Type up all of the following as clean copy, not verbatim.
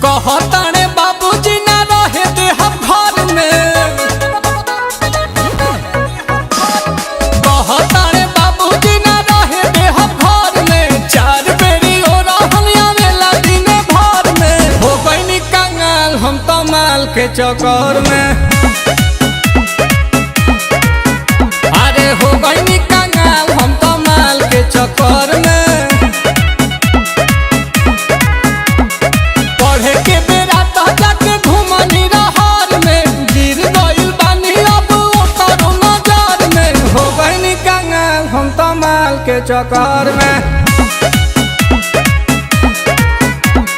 कहताने बाबूजी ना रहे दे हम घर में, कहताने बाबूजी ना रहे दे हम घर में। चार बेरी हो रहनिया मेला दिन भर में, हो गईनी कंगाल हम तो माल के चक्कर में। अरे हो गईनी कंगाल हम तो माल के चक्कर में। के चक्कर में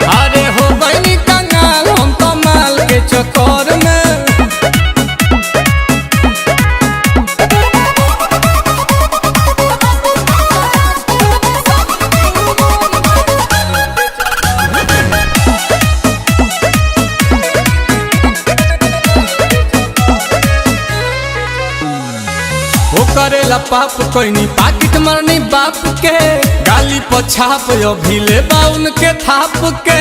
अरे हो गईनी कंगाल हम तो माल के चक्कर में। वो करेला पाप कोई पाकिट मरनी बाप के, गाली पछाप अभी ले बाउन के थाप के।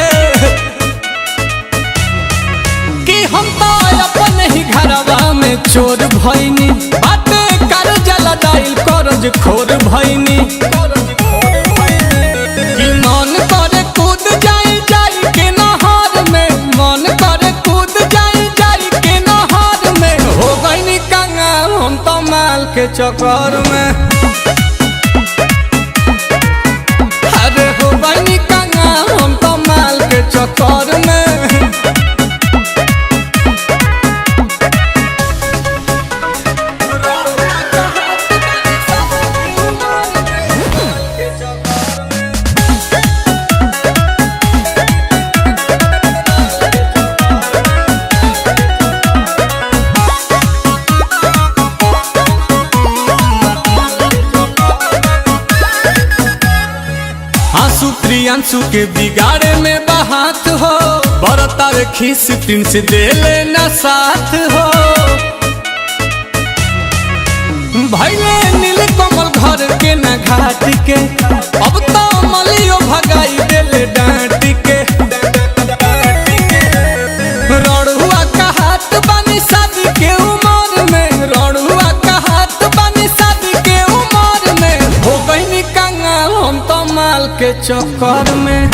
कि हम तो अपन ही घरवा में चोर भईनी, बाटे कर जला डाइल करज खोर भईनी। कि मन करे कूद जाई जाई के नहर में, मन करे कूद जाई जाई के नहर में। हो गईनी कंगाल हम तो माल के चक्कर में। अरे हो गईनी कंगाल हम तो माल के चक्कर में। प्रियांशु के बिगाड़े में बहात हो, बरतावे खीस तीन से दे लेना साथ हो। भैले नील कमल घर के न घाट के, अब तो मलियो भगाई देले डांट के। रड़ुआ का हाथ बानी शादी के उमर में, रड़ुआ का हाथ बानी शादी के उमर में। हो गईनी कंगाल हम तो माल के चक्कर में।